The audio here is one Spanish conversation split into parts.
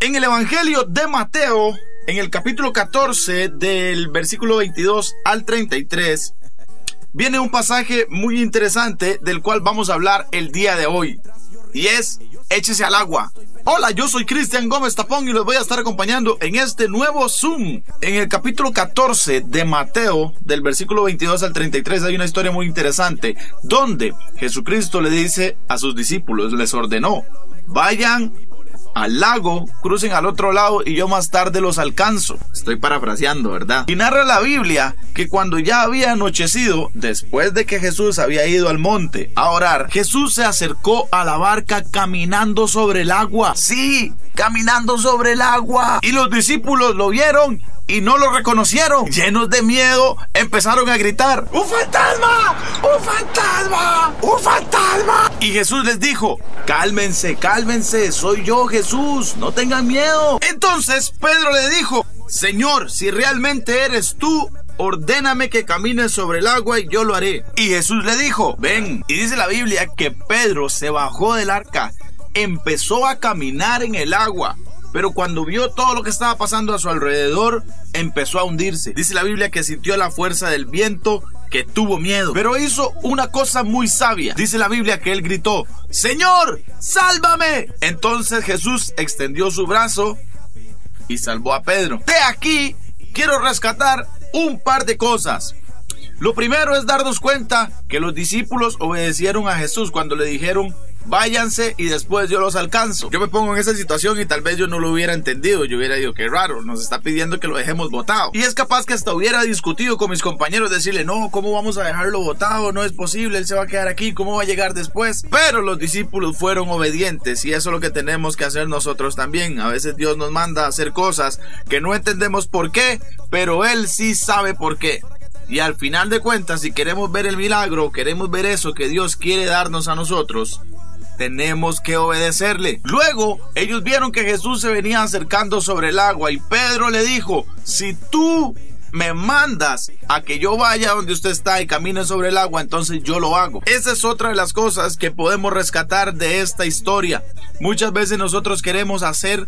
En el Evangelio de Mateo, en el capítulo 14, del versículo 22 al 33, viene un pasaje muy interesante del cual vamos a hablar el día de hoy, y es: échese al agua. Hola, yo soy Cristian Gómez Tapón y los voy a estar acompañando en este nuevo Zoom. En el capítulo 14 de Mateo, del versículo 22 al 33, hay una historia muy interesante donde Jesucristo le dice a sus discípulos, les ordenó: vayan al lago, crucen al otro lado y yo más tarde los alcanzo. Estoy parafraseando, ¿verdad? Y narra la Biblia que cuando ya había anochecido, después de que Jesús había ido al monte a orar, Jesús se acercó a la barca caminando sobre el agua. Sí, caminando sobre el agua. Y los discípulos lo vieron y no lo reconocieron. Llenos de miedo, empezaron a gritar: ¡un fantasma! ¡Un fantasma! ¡Un fantasma! Y Jesús les dijo: cálmense, cálmense, soy yo, Jesús, no tengan miedo. Entonces Pedro le dijo: Señor, si realmente eres tú, ordéname que camine sobre el agua y yo lo haré. Y Jesús le dijo: ven. Y dice la Biblia que Pedro se bajó del arca, empezó a caminar en el agua, pero cuando vio todo lo que estaba pasando a su alrededor, empezó a hundirse. Dice la Biblia que sintió la fuerza del viento, que tuvo miedo, pero hizo una cosa muy sabia. Dice la Biblia que él gritó: Señor, sálvame. Entonces Jesús extendió su brazo y salvó a Pedro. De aquí quiero rescatar un par de cosas. Lo primero es darnos cuenta que los discípulos obedecieron a Jesús cuando le dijeron: váyanse y después yo los alcanzo. Yo me pongo en esa situación y tal vez yo no lo hubiera entendido. Yo hubiera dicho: qué raro, nos está pidiendo que lo dejemos botado. Y es capaz que hasta hubiera discutido con mis compañeros, decirle: no, ¿cómo vamos a dejarlo botado? No es posible, él se va a quedar aquí, ¿cómo va a llegar después? Pero los discípulos fueron obedientes, y eso es lo que tenemos que hacer nosotros también. A veces Dios nos manda a hacer cosas que no entendemos por qué, pero Él sí sabe por qué. Y al final de cuentas, si queremos ver el milagro, queremos ver eso que Dios quiere darnos a nosotros, tenemos que obedecerle. Luego, ellos vieron que Jesús se venía acercando sobre el agua y Pedro le dijo: si tú me mandas a que yo vaya donde usted está y camine sobre el agua, entonces yo lo hago. Esa es otra de las cosas que podemos rescatar de esta historia. Muchas veces nosotros queremos hacer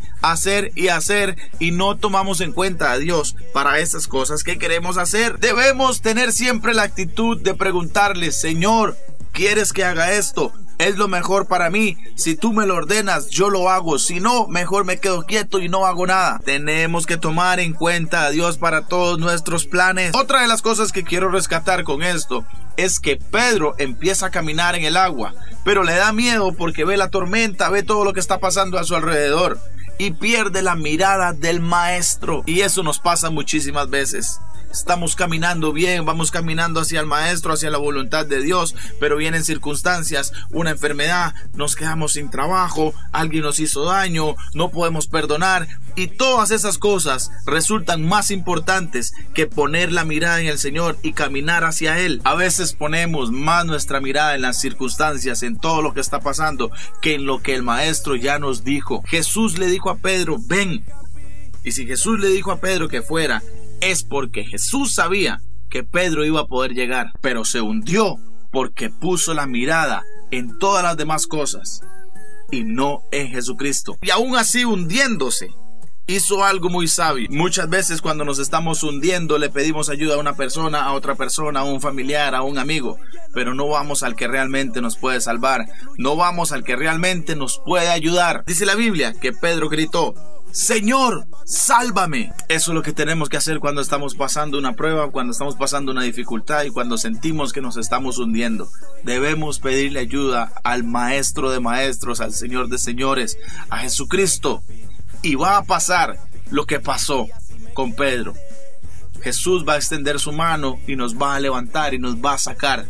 y no tomamos en cuenta a Dios para esas cosas que queremos hacer. Debemos tener siempre la actitud de preguntarle: Señor, ¿quieres que haga esto? Es lo mejor para mí. Si tú me lo ordenas, yo lo hago. Si no, mejor me quedo quieto y no hago nada. Tenemos que tomar en cuenta a Dios para todos nuestros planes. Otra de las cosas que quiero rescatar con esto es que Pedro empieza a caminar en el agua, pero le da miedo porque ve la tormenta, ve todo lo que está pasando a su alrededor y pierde la mirada del maestro. Y eso nos pasa muchísimas veces. Estamos caminando bien, vamos caminando hacia el maestro, hacia la voluntad de Dios, pero vienen circunstancias, una enfermedad, nos quedamos sin trabajo, alguien nos hizo daño, no podemos perdonar, y todas esas cosas resultan más importantes que poner la mirada en el Señor y caminar hacia Él. A veces ponemos más nuestra mirada en las circunstancias, en todo lo que está pasando, que en lo que el maestro ya nos dijo. Jesús le dijo a Pedro: ven. Y si Jesús le dijo a Pedro que fuera, es porque Jesús sabía que Pedro iba a poder llegar, pero se hundió porque puso la mirada en todas las demás cosas y no en Jesucristo. Y aún así, hundiéndose, hizo algo muy sabio. Muchas veces cuando nos estamos hundiendo le pedimos ayuda a una persona, a otra persona, a un familiar, a un amigo, pero no vamos al que realmente nos puede salvar, no vamos al que realmente nos puede ayudar. Dice la Biblia que Pedro gritó: Señor, sálvame. Eso es lo que tenemos que hacer cuando estamos pasando una prueba, cuando estamos pasando una dificultad y cuando sentimos que nos estamos hundiendo. Debemos pedirle ayuda al Maestro de Maestros, al Señor de Señores, a Jesucristo. Y va a pasar lo que pasó con Pedro. Jesús va a extender su mano y nos va a levantar y nos va a sacar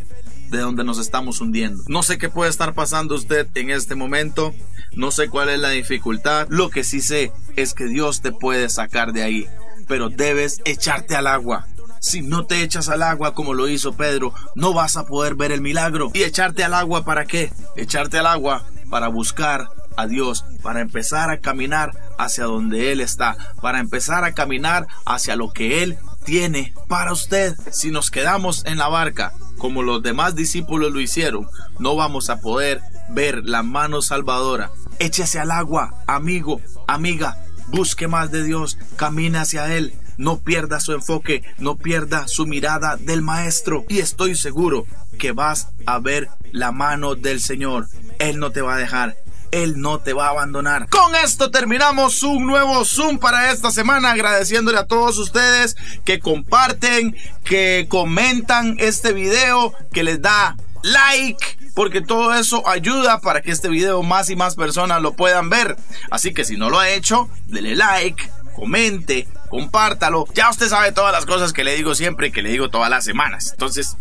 de donde nos estamos hundiendo. No sé qué puede estar pasando usted en este momento. No sé cuál es la dificultad. Lo que sí sé es que Dios te puede sacar de ahí, pero debes echarte al agua. Si no te echas al agua como lo hizo Pedro, no vas a poder ver el milagro. ¿Y echarte al agua para qué? Echarte al agua para buscar a Dios, para empezar a caminar hacia donde Él está, para empezar a caminar hacia lo que Él tiene para usted. Si nos quedamos en la barca como los demás discípulos lo hicieron, no vamos a poder ver la mano salvadora échese al agua, amigo, amiga, busque más de Dios, camine hacia Él. No pierda su enfoque, no pierda su mirada del Maestro. Y estoy seguro que vas a ver la mano del Señor. Él no te va a dejar. Él no te va a abandonar. Con esto terminamos un nuevo Zoom para esta semana, agradeciéndole a todos ustedes que comparten, que comentan este video, que les da like, porque todo eso ayuda para que este video más y más personas lo puedan ver. Así que si no lo ha hecho, dele like, comente, compártalo. Ya usted sabe todas las cosas que le digo siempre y que le digo todas las semanas. Entonces,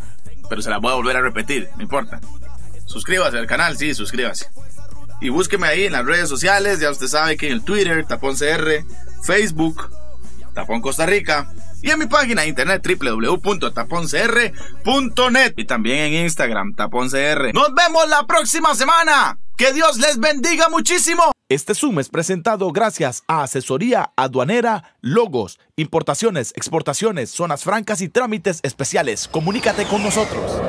pero se las voy a volver a repetir, no importa. Suscríbase al canal, sí, suscríbase. Y búsqueme ahí en las redes sociales. Ya usted sabe que en el Twitter, Tapón CR, Facebook, Tapón Costa Rica, y en mi página de internet www.taponcr.net, y también en Instagram, Tapón CR. Nos vemos la próxima semana. Que Dios les bendiga muchísimo. Este Zoom es presentado gracias a Asesoría Aduanera Logos, importaciones, exportaciones, zonas francas y trámites especiales. Comunícate con nosotros.